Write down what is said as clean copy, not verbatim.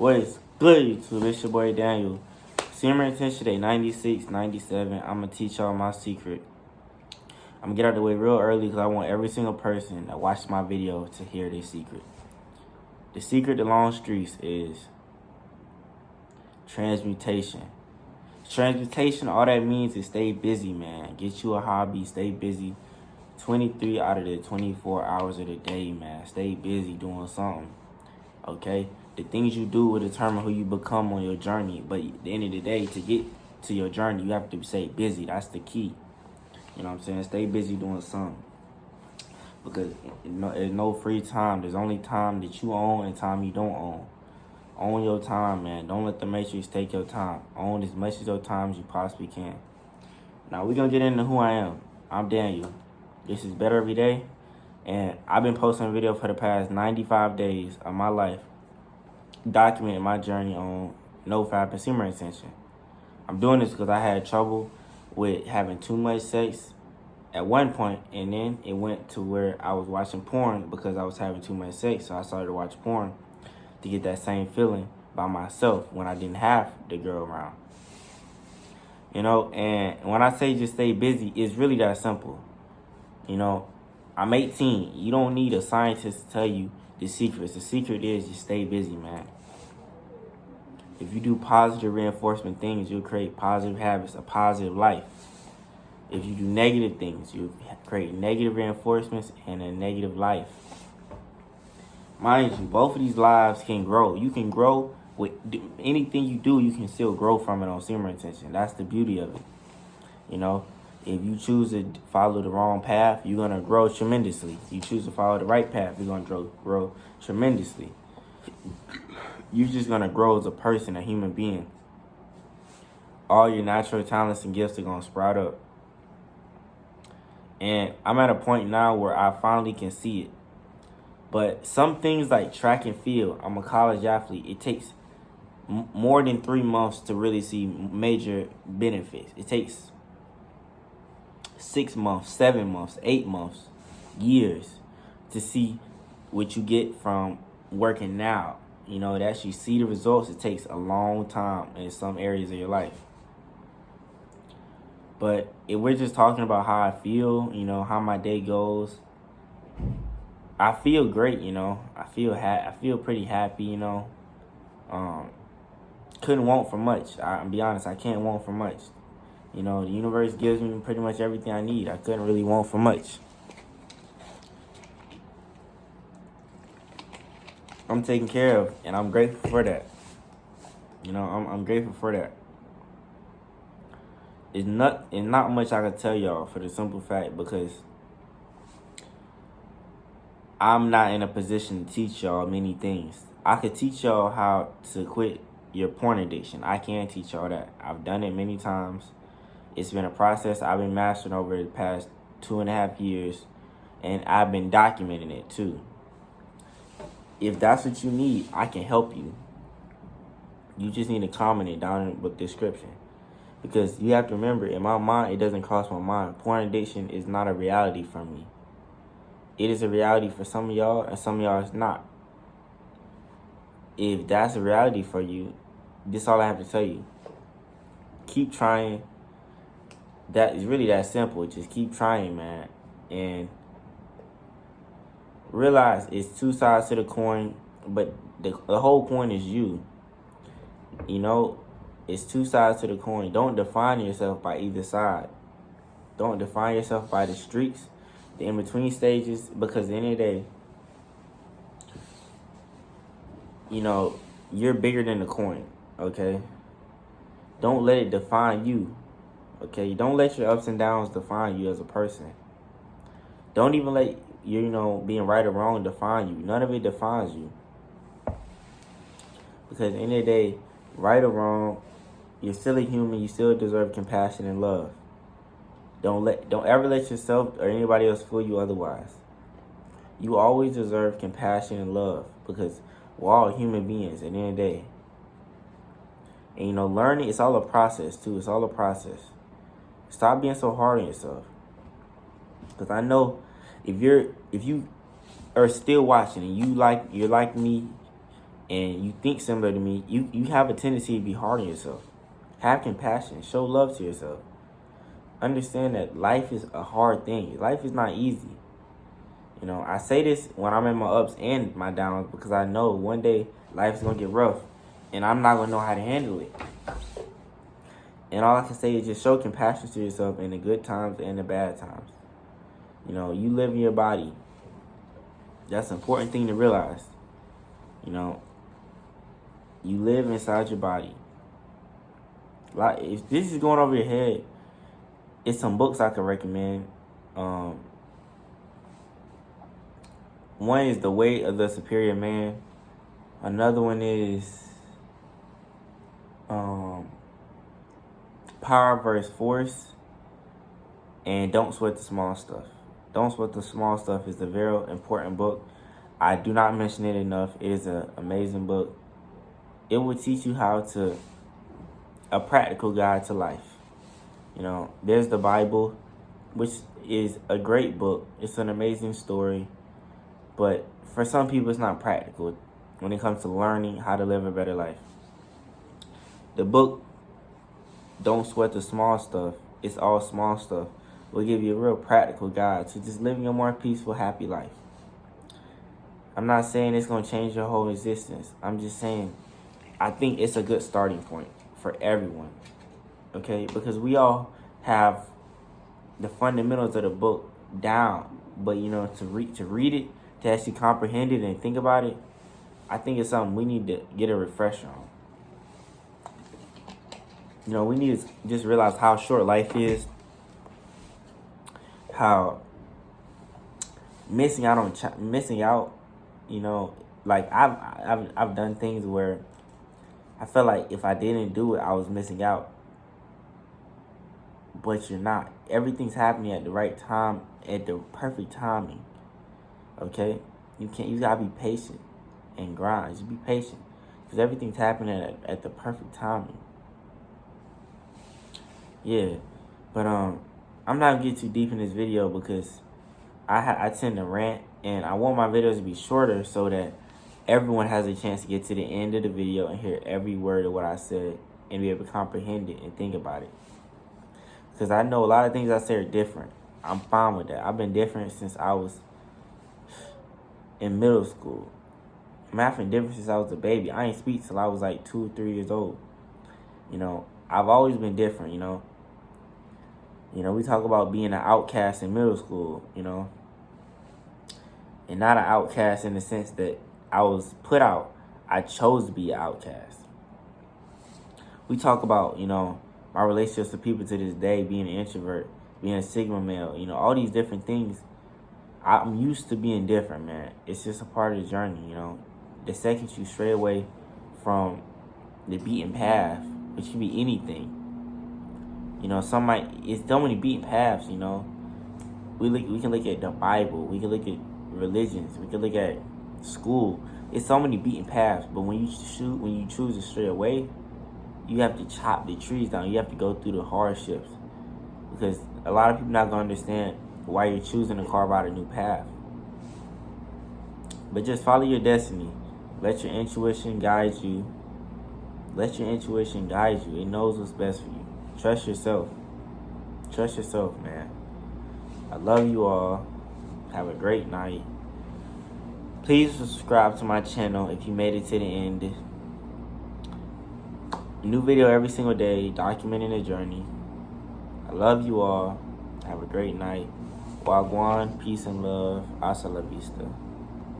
What is good, YouTube? It's your boy Daniel. Semen Retenion Day 96, 97. I'm going to teach y'all my secret. I'm going to get out of the way real early because I want every single person that watches my video to hear this secret. The secret to long streaks is transmutation. Transmutation, all that means is stay busy, man. Get you a hobby, stay busy. 23 out of the 24 hours of the day, man. Stay busy doing something, okay? The things you do will determine who you become on your journey. But at the end of the day, to get to your journey, you have to stay busy. That's the key. You know what I'm saying? Stay busy doing something. Because there's no free time. There's only time that you own and time you don't own. Own your time, man. Don't let the Matrix take your time. Own as much of your time as you possibly can. Now, we're going to get into who I am. I'm Daniel. This is Better Every Day. And I've been posting a video for the past 95 days of my life, documenting my journey on NoFap and semen retention. I'm doing this because I had trouble with having too much sex at one point, and then it went to where I was watching porn because I was having too much sex. So I started to watch porn to get that same feeling by myself when I didn't have the girl around. You know, and when I say just stay busy, it's really that simple. You know, I'm 18. You don't need a scientist to tell you the secrets. The secret is just stay busy, man. If you do positive reinforcement things, you'll create positive habits, a positive life. If you do negative things, you create negative reinforcements and a negative life. Mind you, both of these lives can grow. You can grow with anything you do. You can still grow from it on semen retention. That's the beauty of it. You know, if you choose to follow the wrong path, you're going to grow tremendously. You choose to follow the right path, you're going to grow tremendously. You're just going to grow as a person, a human being. All your natural talents and gifts are going to sprout up. And I'm at a point now where I finally can see it. But some things like track and field, I'm a college athlete. It takes more than 3 months to really see major benefits. It takes 6 months, 7 months, 8 months, years to see what you get from working out. You know, to actually see the results, it takes a long time in some areas of your life. But if we're just talking about how I feel, you know, how my day goes, I feel great, you know. I feel pretty happy, you know. Couldn't want for much. I'll be honest, I can't want for much. You know, the universe gives me pretty much everything I need. I couldn't really want for much. I'm taken care of, and I'm grateful for that. You know, I'm grateful for that. It's not much I can tell y'all for the simple fact because I'm not in a position to teach y'all many things. I could teach y'all how to quit your porn addiction. I can teach y'all that. I've done it many times. It's been a process I've been mastering over the past 2.5 years, and I've been documenting it too. If that's what you need, I can help you. You just need to comment it down in the description. Because you have to remember, in my mind, it doesn't cross my mind. Porn addiction is not a reality for me. It is a reality for some of y'all, and some of y'all it's not. If that's a reality for you, this is all I have to tell you. Keep trying. That is really that simple. Just keep trying, man. And realize it's two sides to the coin, but the whole coin is you. You know, it's two sides to the coin. Don't define yourself by either side. Don't define yourself by the streaks, the in-between stages, because at the end of the day, you know, you're bigger than the coin, okay? Don't let it define you, okay? Don't let your ups and downs define you as a person. Don't even let you know, being right or wrong define you. None of it defines you. Because at the end of the day, right or wrong, you're still a human. You still deserve compassion and love. Don't ever let yourself or anybody else fool you otherwise. You always deserve compassion and love because we're all human beings at the end of the day. And you know, learning, it's all a process too. It's all a process. Stop being so hard on yourself. Because I know if you are still watching and you're like me and you think similar to me, you have a tendency to be hard on yourself. Have compassion. Show love to yourself. Understand that life is a hard thing. Life is not easy. You know, I say this when I'm in my ups and my downs because I know one day life's going to get rough and I'm not going to know how to handle it. And all I can say is just show compassion to yourself in the good times and the bad times. You know, you live in your body. That's an important thing to realize. You know, you live inside your body. Like, if this is going over your head, it's some books I could recommend. One is The Way of the Superior Man. Another one is Power vs. Force. And Don't Sweat the Small Stuff. Don't Sweat the Small Stuff is a very important book. I do not mention it enough. It is an amazing book. It will teach you how to, a practical guide to life. You know, there's the Bible, which is a great book. It's an amazing story. But for some people, it's not practical when it comes to learning how to live a better life. The book, Don't Sweat the Small Stuff, it's all small stuff, will give you a real practical guide to just living a more peaceful, happy life. I'm not saying it's going to change your whole existence. I'm just saying I think it's a good starting point for everyone. Okay? Because we all have the fundamentals of the book down. But, you know, to read it, to actually comprehend it and think about it, I think it's something we need to get a refresher on. You know, we need to just realize how short life is, how missing out. You know, like I've done things where I felt like if I didn't do it, I was missing out. But you're not. Everything's happening at the right time, at the perfect timing. Okay, you gotta be patient and grind. Just be patient, because everything's happening at the perfect timing. Yeah, but I'm not gonna get too deep in this video because I tend to rant, and I want my videos to be shorter so that everyone has a chance to get to the end of the video and hear every word of what I said and be able to comprehend it and think about it. Because I know a lot of things I say are different. I'm fine with that. I've been different since I was in middle school. I've been different since I was a baby. I ain't speak till I was like 2 or 3 years old. You know, I've always been different, you know. You know, we talk about being an outcast in middle school, you know. And not an outcast in the sense that I was put out. I chose to be an outcast. We talk about, you know, my relationships with people to this day, being an introvert, being a Sigma male, you know, all these different things. I'm used to being different, man. It's just a part of the journey, you know. The second you stray away from the beaten path, which can be anything, you know, it's so many beaten paths, you know. We can look at the Bible, we can look at religions, we can look at school. It's so many beaten paths, but when you choose to stray away, you have to chop the trees down. You have to go through the hardships, because a lot of people not gonna understand why you're choosing to carve out a new path. But just follow your destiny. Let your intuition guide you. Let your intuition guide you. It knows what's best for you. Trust yourself. Trust yourself, man. I love you all. Have a great night. Please subscribe to my channel if you made it to the end. New video every single day, documenting the journey. I love you all. Have a great night. Wagwan, peace and love. Hasta la vista.